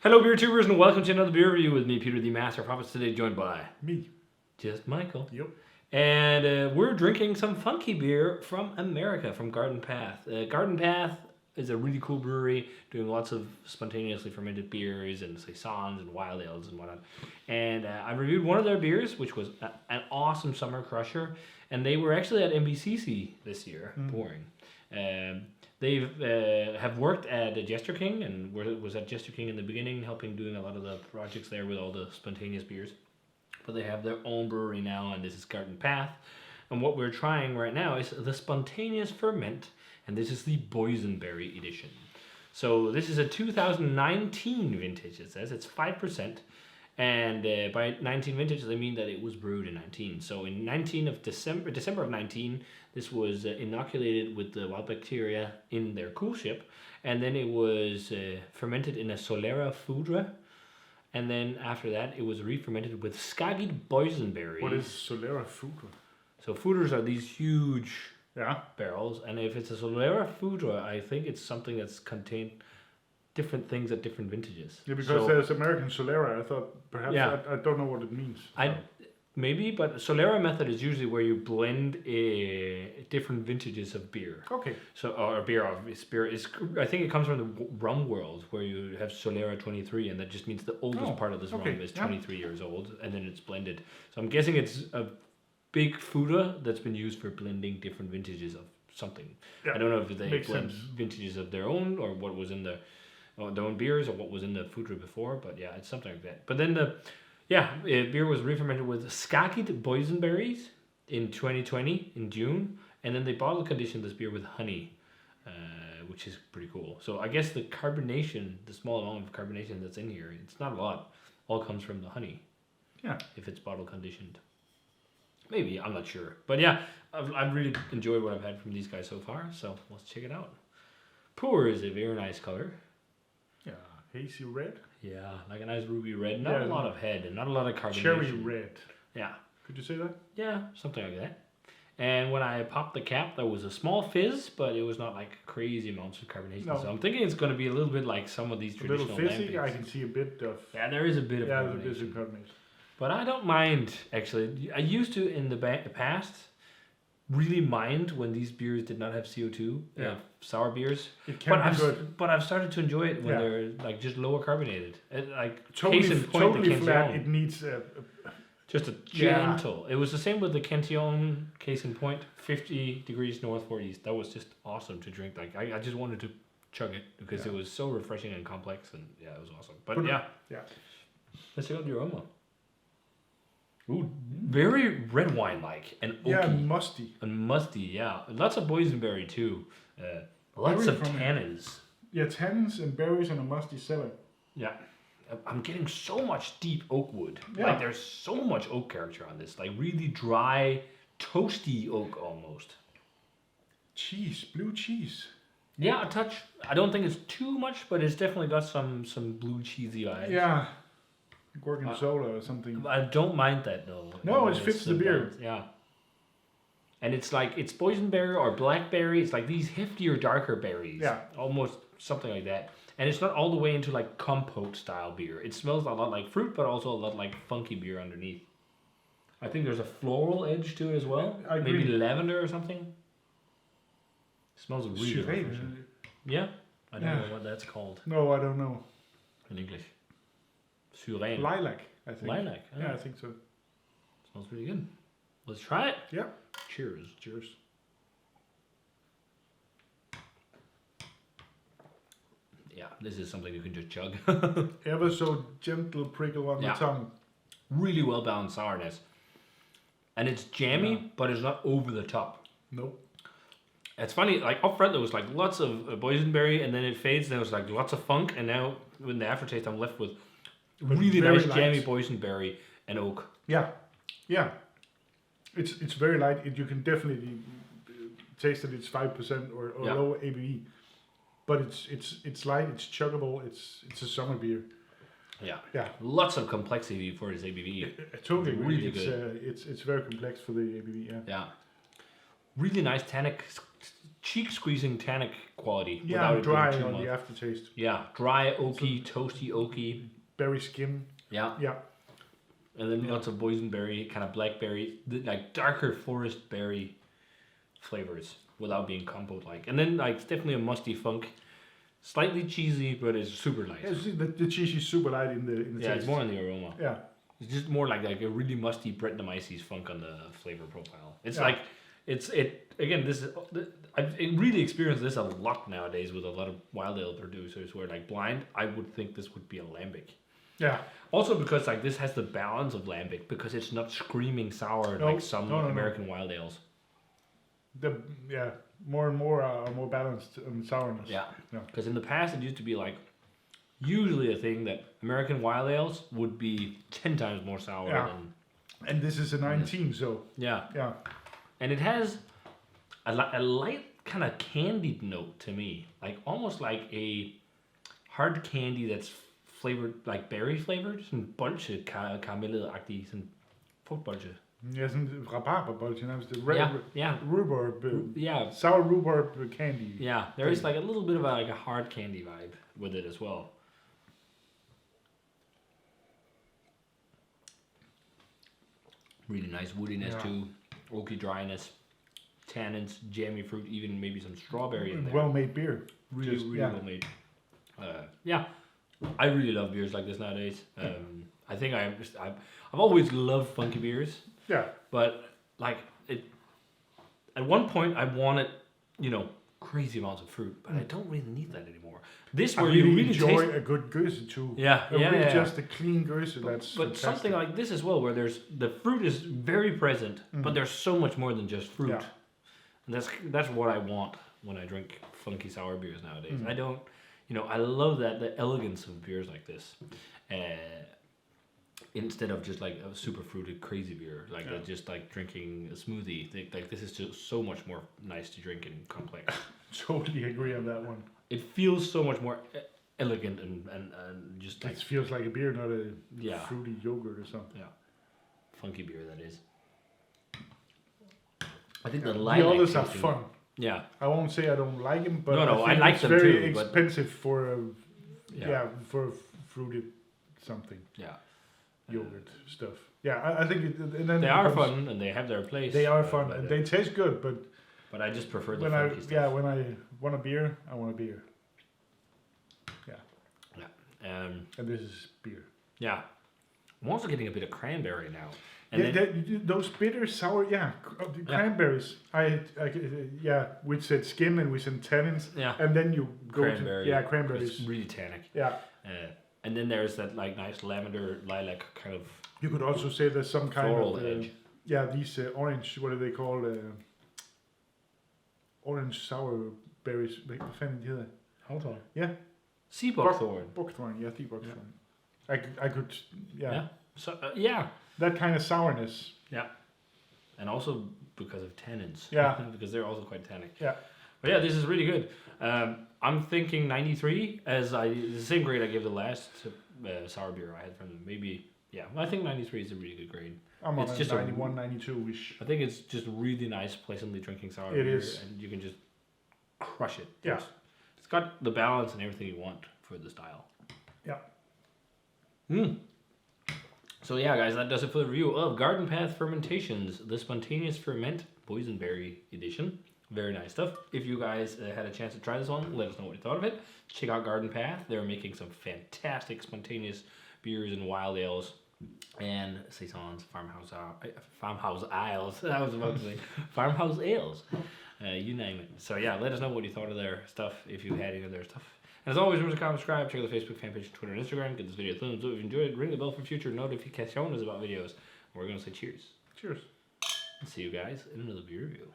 Hello, beer tubers, and welcome to another beer review with me, Peter the Master of Hobbits, today joined by Me. just Michael. Yep. And we're drinking some funky beer from America, from Garden Path. Garden Path is a really cool brewery doing lots of spontaneously fermented beers and saisons and wild ales and whatnot. And I reviewed one of their beers, which was an awesome summer crusher. And they were actually at MBCC this year, pouring. They have worked at Jester King and was at Jester King in the beginning, doing a lot of the projects there with all the spontaneous beers. But they have their own brewery now, and this is Garden Path. And what we're trying right now is the Spontaneous Ferment, and this is the Boysenberry edition. So this is a 2019 vintage, it says. It's 5%. And by 19 vintage, they mean that it was brewed in 19. So in December of 19, this was inoculated with the wild bacteria in their cool ship. And then it was fermented in a Solera Foudre. And then after that, it was re-fermented with Skagit Boysenberries. What is Solera Foudre? So Foudres are these huge Yeah. barrels. And if it's a Solera Foudre, I think it's something that's contained different things at different vintages. Yeah, because there's American Solera. I thought perhaps I don't know what it means. Maybe, but Solera method is usually where you blend different vintages of beer. Okay. So or beer of spirit. I think it comes from the rum world where you have Solera 23, and that just means the oldest part of this rum is 23 years old, and then it's blended. So I'm guessing it's a big foudre that's been used for blending different vintages of something. Yeah. I don't know if they blend vintages of their own or what was in their own beers or what was in the foudre before, but yeah, it's something like that. But then beer was re-fermented with Skagit Boysenberries in 2020 in June, and then they bottle conditioned this beer with honey, which is pretty cool. So I guess the carbonation, the small amount of carbonation that's in here, it's not a lot, all comes from the honey. Yeah. If it's bottle conditioned. Maybe, I'm not sure. But yeah, I've really enjoyed what I've had from these guys so far, so let's check it out. Pour is a very nice color. Yeah, hazy red. Yeah, like a nice ruby red. Not a lot of head and not a lot of carbonation. Cherry red. Yeah. Could you say that? Yeah, something like that. And when I popped the cap, there was a small fizz, but it was not like crazy amounts of carbonation. No. So I'm thinking it's going to be a little bit like some of these traditional little fizzy, I can see a bit of... Yeah, there is a bit of carbonation. Yeah, there's a carbonation. But I don't mind, actually. I used to, in the past, really mind when these beers did not have CO2, sour beers. It can be good. But I've started to enjoy it when they're like just lower carbonated. Totally flat. It needs just a gentle. It was the same with the Cantillon Case in Point, 50 degrees north, 40 east. That was just awesome to drink. Like I just wanted to chug it because it was so refreshing and complex, and it was awesome. But let's check out the aroma. Ooh, very red wine-like and oaky. Yeah, musty. And musty, yeah. Lots of boysenberry too. Lots of tannins. Yeah, tannins and berries and a musty cellar. Yeah. I'm getting so much deep oak wood. Yeah. Like there's so much oak character on this. Like really dry, toasty oak almost. Cheese, blue cheese. Yeah, a touch. I don't think it's too much, but it's definitely got some blue cheesy vibes. Yeah. Gorgonzola or something. I don't mind that though. No, it fits the beer. Yeah. And it's like, it's boysenberry or blackberry. It's like these heftier, darker berries. Yeah. Almost something like that. And it's not all the way into like compote style beer. It smells a lot like fruit, but also a lot like funky beer underneath. I think there's a floral edge to it as well. I agree. Maybe lavender or something. It smells really refreshing. Yeah. I don't know what that's called. No, I don't know. In English. Surin. Lilac, I think. Lilac. Oh. Yeah, I think so. Smells pretty good. Let's try it. Yeah. Cheers. Cheers. Yeah, this is something you can just chug. Ever so gentle prickle on the tongue. Really well balanced sourness. And it's jammy, but it's not over the top. Nope. It's funny, like up front there was like lots of boysenberry, and then it fades, and there was like lots of funk, and now in the aftertaste I'm left with really nice jammy boysenberry and oak. Yeah, yeah. It's very light. You can definitely taste that it's 5% or low ABV, but it's light. It's chuggable. It's a summer beer. Yeah, yeah. Lots of complexity for its ABV. Totally really good. It's very complex for the ABV. Yeah. Yeah. really nice tannic, cheek squeezing tannic quality. Yeah, without it dry being too on much. the aftertaste. Yeah, dry, oaky, toasty, oaky. Berry skin. Yeah. Yeah. And then lots of boysenberry, kind of blackberry, like darker forest berry flavors without being compote-like. And then like it's definitely a musty funk. Slightly cheesy, but it's super light. Yeah, the cheese is super light in the Yeah, taste. it's more in the aroma. Yeah. It's just more like a really musty Brettanomyces funk on the flavor profile. It's Yeah. like, again, this is, I've really experienced this a lot nowadays with a lot of wild ale producers where like blind, I would think this would be a lambic. Yeah. Also because like this has the balance of lambic because it's not screaming sour like some American wild ales. More and more are more balanced on sourness. Yeah. Because in the past it used to be like usually a thing that American wild ales would be 10 times more sour than. And this is a 19, so. Yeah. Yeah. And it has a light kind of candied note to me, like almost like a hard candy that's flavored like berry flavored, sådan bolsje karamellet-agtig, sådan frugtbolsje. Ja, sådan rabarberbolsje nærmest. Rhubarb. Sour rhubarb candy. Yeah, there is like a little bit of a hard candy vibe with it as well. Really nice woodiness too, oaky dryness, tannins, jammy fruit, even maybe some strawberry in there. Well made beer. Really well made. I really love beers like this nowadays. I think I've always loved funky beers. Yeah. But like at one point I wanted, crazy amounts of fruit, but I don't really need that anymore. This where you really enjoy taste a good goose too. Yeah. Just a clean goose. That's but something like this as well, where the fruit is very present, but there's so much more than just fruit. Yeah. And that's what I want when I drink funky sour beers nowadays. I don't, I love the elegance of beers like this, instead of just like a super fruited crazy beer, like just like drinking a smoothie. Like this is just so much more nice to drink and complex. Totally agree on that one. It feels so much more elegant and just like it feels like a beer, not a fruity yogurt or something. Yeah, funky beer that is. I think the others are fun. Yeah, I won't say I don't like them, but I like them too. It's very expensive for for fruited something. Yeah, yogurt stuff. Yeah, I think and then they are fun and they have their place. They are fun and they taste good, but I just prefer the when funky stuff. Yeah, when I want a beer, I want a beer. Yeah. And this is beer. Yeah. I'm also getting a bit of cranberry now. And those bitter sour, cranberries. We said skin and we said tannins. Yeah. And then you go cranberry. to cranberries. It's really tannic. Yeah. And then there's that like nice lavender lilac kind of. You could also say there's some kind of edge. These orange. What are they called? Orange sour berries. Hvad fanden de hedder? Hold on. Yeah. Sea buckthorn. Buckthorn. Yeah, sea buckthorn. I could. Yeah. So that kind of sourness. Yeah. And also because of tannins. Yeah. Because they're also quite tannic. Yeah. But yeah, this is really good. I'm thinking 93 as the same grade I gave the last sour beer I had from them. Maybe, I think 93 is a really good grade. I'm on just 91, 92-ish. I think it's just really nice, pleasantly drinking sour beer. It is. And you can just crush it. Yeah. It's got the balance and everything you want for the style. Yeah. So yeah, guys, that does it for the review of Garden Path Fermentations, the Spontaneous Ferment Boysenberry edition. Very nice stuff. If you guys had a chance to try this one, let us know what you thought of it. Check out Garden Path. They're making some fantastic spontaneous beers and wild ales and saisons, farmhouse ales. I was about to say farmhouse ales. You name it. So yeah, let us know what you thought of their stuff if you had any of their stuff. And as always, remember to comment, subscribe, check out the Facebook fan page, Twitter, and Instagram. Give this video a thumbs up if you enjoyed it. Ring the bell for future notifications about videos. We're going to say cheers. Cheers. And see you guys in another beer review.